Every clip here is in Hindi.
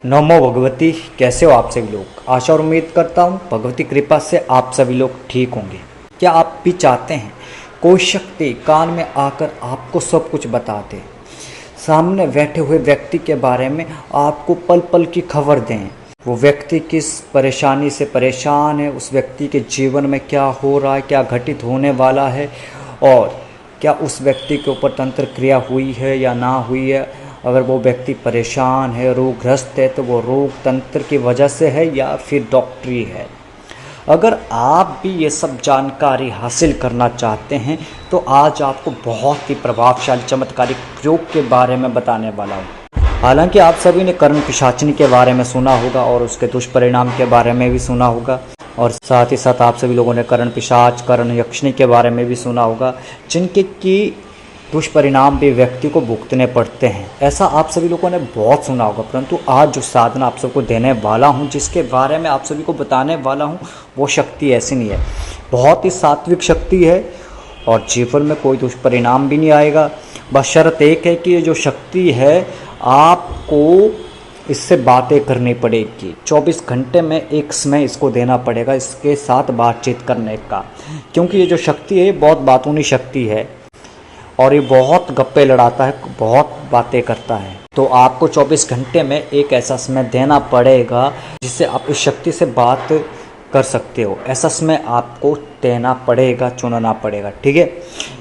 नमो भगवती। कैसे हो आप सभी लोग? आशा और उम्मीद करता हूँ भगवती कृपा से आप सभी लोग ठीक होंगे। क्या आप भी चाहते हैं कोई शक्ति कान में आकर आपको सब कुछ बता दे, सामने बैठे हुए व्यक्ति के बारे में आपको पल पल की खबर दें, वो व्यक्ति किस परेशानी से परेशान है, उस व्यक्ति के जीवन में क्या हो रहा है, क्या घटित होने वाला है और क्या उस व्यक्ति के ऊपर तंत्र क्रिया हुई है या ना हुई है। अगर वो व्यक्ति परेशान है, रोगग्रस्त है, तो वो रोग तंत्र की वजह से है या फिर डॉक्टरी है। अगर आप भी ये सब जानकारी हासिल करना चाहते हैं तो आज आपको बहुत ही प्रभावशाली चमत्कारिक प्रयोग के बारे में बताने वाला हूँ। हालांकि आप सभी ने कर्ण पिशाचिनी के बारे में सुना होगा और उसके दुष्परिणाम के बारे में भी सुना होगा, और साथ ही साथ आप सभी लोगों ने कर्ण पिशाच, कर्ण यक्षिणी के बारे में भी सुना होगा, जिनके की दुष्परिणाम भी व्यक्ति को भुगतने पड़ते हैं। ऐसा आप सभी लोगों ने बहुत सुना होगा, परंतु आज जो साधना आप सबको देने वाला हूँ, जिसके बारे में आप सभी को बताने वाला हूँ, वो शक्ति ऐसी नहीं है। बहुत ही सात्विक शक्ति है और जीवन में कोई दुष्परिणाम भी नहीं आएगा। बस शर्त एक है कि ये जो शक्ति है आपको इससे बातें करनी पड़ेगी। 24 घंटे में एक समय इसको देना पड़ेगा, इसके साथ बातचीत करने का, क्योंकि ये जो शक्ति है बहुत बातूनी शक्ति है और ये बहुत गप्पे लड़ाता है, बहुत बातें करता है। तो आपको 24 घंटे में एक ऐसा समय देना पड़ेगा जिससे आप इस शक्ति से बात कर सकते हो। ऐसा समय आपको देना पड़ेगा, चुनना पड़ेगा, ठीक है।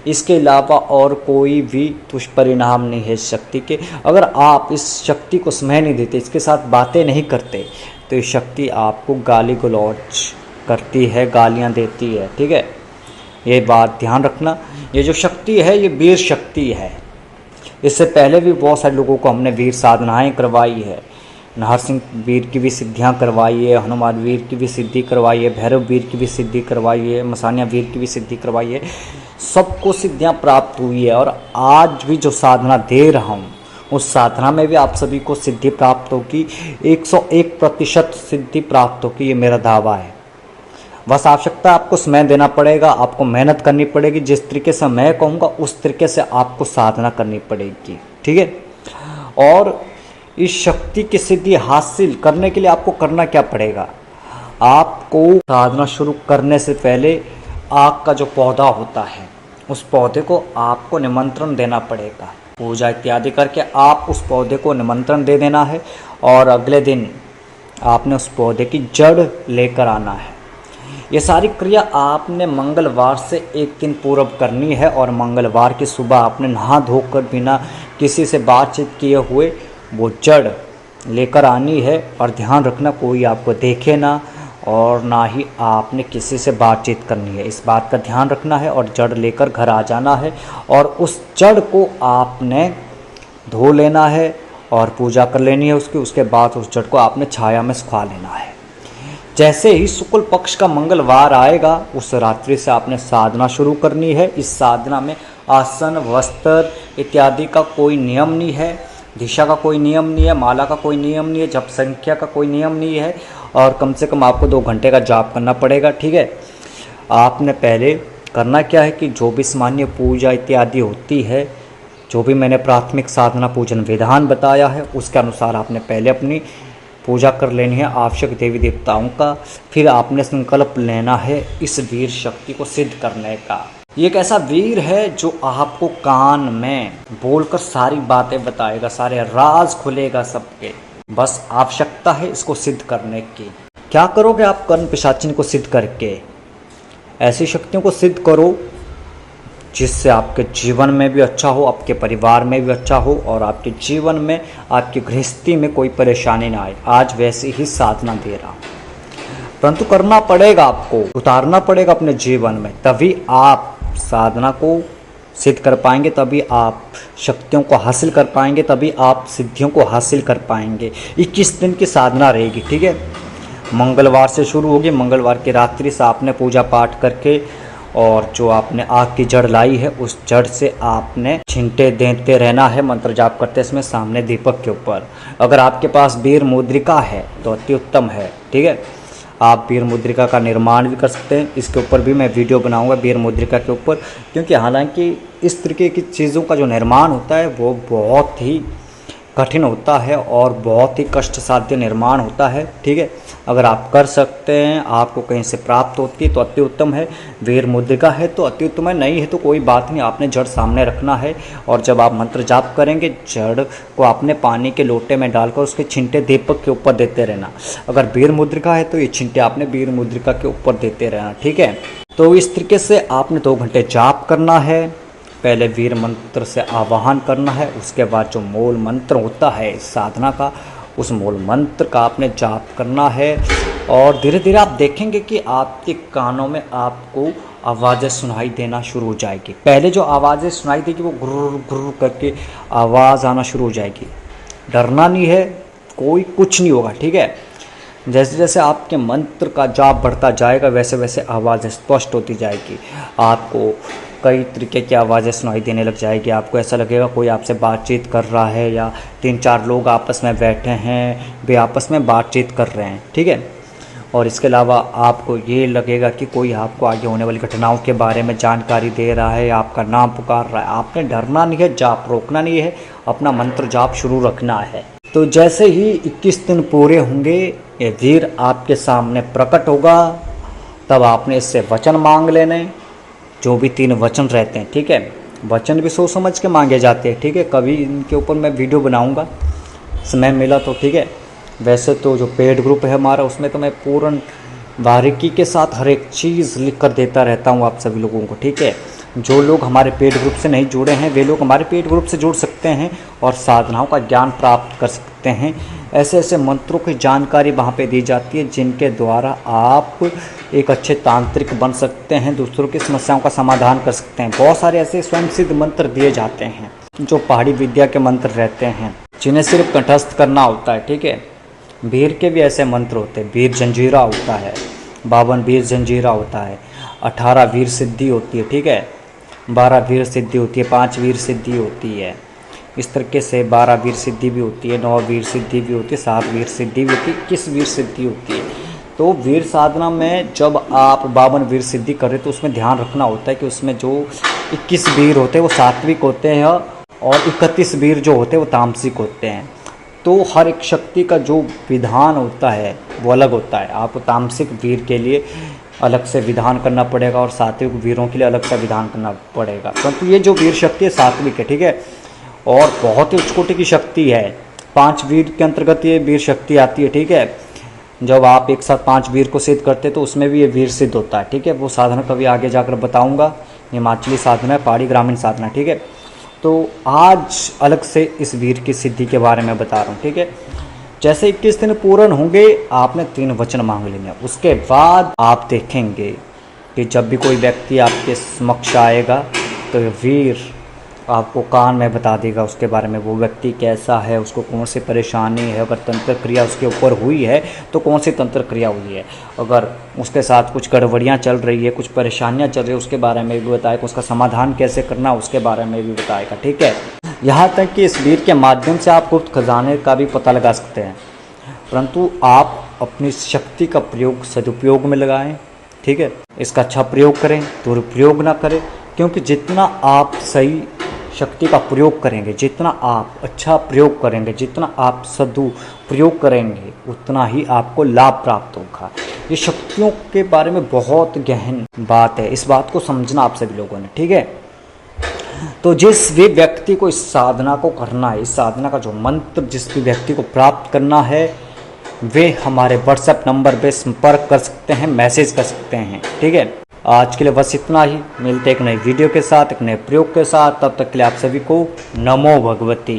इसके अलावा और कोई भी दुष्परिणाम नहीं है इस शक्ति के। अगर आप इस शक्ति को समय नहीं देते, इसके साथ बातें नहीं करते, तो ये शक्ति आपको गाली गलौज करती है, गालियाँ देती है, ठीक है। ये बात ध्यान रखना। ये जो शक्ति है ये वीर शक्ति है। इससे पहले भी बहुत सारे लोगों को हमने वीर साधनाएं करवाई है। नरसिंह वीर की भी सिद्धियां करवाई है, हनुमान वीर की भी सिद्धि करवाई है, भैरव वीर की भी सिद्धि करवाई है, मसानिया वीर की भी सिद्धि करवाई है। सबको सिद्धियां प्राप्त हुई है और आज भी जो साधना दे रहा हूँ उस साधना में भी आप सभी को सिद्धि प्राप्त होगी। 101% सिद्धि प्राप्त होगी, ये मेरा दावा है। बस आवश्यकता आपको समय देना पड़ेगा, आपको मेहनत करनी पड़ेगी। जिस तरीके से मैं कहूँगा उस तरीके से आपको साधना करनी पड़ेगी, ठीक है। और इस शक्ति की सिद्धि हासिल करने के लिए आपको करना क्या पड़ेगा? आपको साधना शुरू करने से पहले आग का जो पौधा होता है उस पौधे को आपको निमंत्रण देना पड़ेगा। पूजा इत्यादि करके आप उस पौधे को निमंत्रण दे देना है और अगले दिन आपने उस पौधे की जड़ लेकर आना है। ये सारी क्रिया आपने मंगलवार से एक दिन पूर्व करनी है और मंगलवार की सुबह आपने नहा धोकर बिना किसी से बातचीत किए हुए वो जड़ लेकर आनी है। और ध्यान रखना कोई आपको देखे ना और ना ही आपने किसी से बातचीत करनी है, इस बात का ध्यान रखना है। और जड़ लेकर घर आ जाना है और उस जड़ को आपने धो लेना है और पूजा कर लेनी है उसकी। उसके बाद उस जड़ को आपने छाया में सुखा लेना है। जैसे ही शुक्ल पक्ष का मंगलवार आएगा उस रात्रि से आपने साधना शुरू करनी है। इस साधना में आसन, वस्त्र इत्यादि का कोई नियम नहीं है, दिशा का कोई नियम नहीं है, माला का कोई नियम नहीं है, जप संख्या का कोई नियम नहीं है और कम से कम आपको 2 घंटे का जाप करना पड़ेगा, ठीक है। आपने पहले करना क्या है कि जो भी सामान्य पूजा इत्यादि होती है, जो भी मैंने प्राथमिक साधना पूजन विधान बताया है उसके अनुसार आपने पहले अपनी पूजा कर लेनी है आवश्यक देवी देवताओं का। फिर आपने संकल्प लेना है इस वीर शक्ति को सिद्ध करने का। ये एक ऐसा वीर है जो आपको कान में बोलकर सारी बातें बताएगा, सारे राज खुलेगा सबके। बस आवश्यकता है इसको सिद्ध करने की। क्या करोगे आप कर्ण पिशाचिनी को सिद्ध करके? ऐसी शक्तियों को सिद्ध करो जिससे आपके जीवन में भी अच्छा हो, आपके परिवार में भी अच्छा हो और आपके जीवन में, आपकी गृहस्थी में कोई परेशानी ना आए। आज वैसे ही साधना दे रहा हूँ, परंतु करना पड़ेगा, आपको उतारना पड़ेगा अपने जीवन में, तभी आप साधना को सिद्ध कर पाएंगे, तभी आप शक्तियों को हासिल कर पाएंगे, तभी आप सिद्धियों को हासिल कर पाएंगे। 21 दिन की साधना रहेगी, ठीक है। मंगलवार से शुरू होगी। मंगलवार की रात्रि से आपने पूजा पाठ करके और जो आपने आग की जड़ लाई है उस जड़ से आपने छींटे देते रहना है मंत्र जाप करते समय सामने दीपक के ऊपर। अगर आपके पास वीर मुद्रिका है तो अति उत्तम है, ठीक है। आप वीर मुद्रिका का निर्माण भी कर सकते हैं। इसके ऊपर भी मैं वीडियो बनाऊंगा वीर मुद्रिका के ऊपर, क्योंकि हालांकि इस तरीके की चीज़ों का जो निर्माण होता है वो बहुत ही कठिन होता है और बहुत ही कष्ट साध्य निर्माण होता है। ठीक है, अगर आप कर सकते हैं, आपको कहीं से प्राप्त होती है तो अति उत्तम है। वीर मुद्रिका है तो अति उत्तम है, नहीं है तो कोई बात नहीं, आपने जड़ सामने रखना है। और जब आप मंत्र जाप करेंगे, जड़ को आपने पानी के लोटे में डालकर उसके छिंटे दीपक के ऊपर देते रहना। अगर वीर मुद्रिका है तो ये छिंटे आपने वीर मुद्रिका के ऊपर देते रहना। ठीक है, तो इस तरीके से आपने 2 घंटे जाप करना है। पहले वीर मंत्र से आवाहन करना है, उसके बाद जो मूल मंत्र होता है इस साधना का, उस मूल मंत्र का आपने जाप करना है। और धीरे धीरे आप देखेंगे कि आपके कानों में आपको आवाज़ें सुनाई देना शुरू हो जाएगी। पहले जो आवाज़ें सुनाई देगी वो गुर्र गुर्र करके आवाज़ आना शुरू हो जाएगी। डरना नहीं है, कोई कुछ नहीं होगा। ठीक है, जैसे जैसे आपके मंत्र का जाप बढ़ता जाएगा वैसे वैसे आवाज़ें स्पष्ट होती जाएगी। आपको कई तरीके की आवाज़ें सुनाई देने लग जाएगी। आपको ऐसा लगेगा कोई आपसे बातचीत कर रहा है, या 3-4 लोग आपस में बैठे हैं, वे आपस में बातचीत कर रहे हैं। ठीक है, और इसके अलावा आपको ये लगेगा कि कोई आपको आगे होने वाली घटनाओं के बारे में जानकारी दे रहा है, आपका नाम पुकार रहा है। आपने डरना नहीं है, जाप रोकना नहीं है, अपना मंत्र जाप शुरू रखना है। तो जैसे ही 21 दिन पूरे होंगे, ये वीर आपके सामने प्रकट होगा, तब आपने इससे वचन मांग लेने, जो भी 3 वचन रहते हैं। ठीक है, वचन भी सोच समझ के मांगे जाते हैं। ठीक है, कभी इनके ऊपर मैं वीडियो बनाऊंगा, समय मिला तो। ठीक है, वैसे तो जो पेड ग्रुप है हमारा, उसमें तो मैं पूर्ण बारीकी के साथ हर एक चीज़ लिख कर देता रहता हूँ आप सभी लोगों को। ठीक है, जो लोग हमारे पेड ग्रुप से नहीं जुड़े हैं वे लोग हमारे पेड ग्रुप से जुड़ सकते हैं और साधनाओं का ज्ञान प्राप्त कर सकते हैं। ऐसे ऐसे मंत्रों की जानकारी वहाँ पे दी जाती है जिनके द्वारा आप एक अच्छे तांत्रिक बन सकते हैं, दूसरों की समस्याओं का समाधान कर सकते हैं। बहुत सारे ऐसे स्वयं सिद्ध मंत्र दिए जाते हैं जो पहाड़ी विद्या के मंत्र रहते हैं, जिन्हें सिर्फ कंठस्थ करना होता है। ठीक है, वीर के भी ऐसे मंत्र होते हैं। वीर जंजीरा होता है, 52 वीर जंजीरा होता है, 18 वीर सिद्धि होती है। ठीक है, 12 वीर सिद्धि होती है, 5 वीर सिद्धि होती है। इस तरीके से 12 वीर सिद्धि भी होती है, 9 वीर सिद्धि भी होती है, 7 वीर सिद्धि भी होती है, 21 वीर सिद्धि होती है। तो वीर साधना में जब आप 52 वीर सिद्धि कर रहे तो उसमें ध्यान रखना होता है कि उसमें जो 21 वीर होते हैं वो सात्विक होते हैं और 31 वीर जो होते हैं वो तामसिक होते हैं। तो हर एक शक्ति का जो विधान होता है वो अलग होता है। आपको तामसिक वीर के लिए अलग से विधान करना पड़ेगा और सात्विक वीरों के लिए अलग से विधान करना पड़ेगा, परंतु ये जो वीर शक्ति है सात्विक है। ठीक है, और बहुत ही उच्च कोटि की शक्ति है। 5 वीर के अंतर्गत ये वीर शक्ति आती है। ठीक है, जब आप एक साथ 5 वीर को सिद्ध करते तो उसमें भी ये वीर सिद्ध होता है। ठीक है, वो साधना कभी आगे जाकर बताऊंगा। हिमाचली साधना है, पहाड़ी ग्रामीण साधना। ठीक है, तो आज अलग से इस वीर की सिद्धि के बारे में बता रहा हूँ। ठीक है, जैसे 21 दिन पूर्ण होंगे आपने 3 वचन मांग लेने, उसके बाद आप देखेंगे कि जब भी कोई व्यक्ति आपके समक्ष आएगा तो वीर आपको कान में बता देगा उसके बारे में, वो व्यक्ति कैसा है, उसको कौन सी परेशानी है, अगर तंत्र क्रिया उसके ऊपर हुई है तो कौन सी तंत्र क्रिया हुई है, अगर उसके साथ कुछ गड़बड़ियाँ चल रही है, कुछ परेशानियाँ चल रही है, उसके बारे में भी बताएगा, उसका समाधान कैसे करना उसके बारे में भी बताएगा। ठीक है, यहाँ तक कि इस वीर के माध्यम से आप गुप्त खजाने का भी पता लगा सकते हैं, परंतु आप अपनी शक्ति का प्रयोग सदुपयोग में लगाएं। ठीक है, इसका अच्छा प्रयोग करें, दुरुपयोग ना करें, क्योंकि जितना आप सही शक्ति का प्रयोग करेंगे, जितना आप अच्छा प्रयोग करेंगे, जितना आप सदुपयोग करेंगे, उतना ही आपको लाभ प्राप्त होगा। ये शक्तियों के बारे में बहुत गहन बात है, इस बात को समझना आप सभी लोगों ने। ठीक है, तो जिस भी व्यक्ति को इस साधना को करना है, इस साधना का जो मंत्र जिस भी व्यक्ति को प्राप्त करना है, वे हमारे व्हाट्सएप नंबर पे संपर्क कर सकते हैं, मैसेज कर सकते हैं। ठीक है, आज के लिए बस इतना ही। मिलते एक नई वीडियो के साथ, एक नए प्रयोग के साथ। तब तक के लिए आप सभी को नमो भगवती।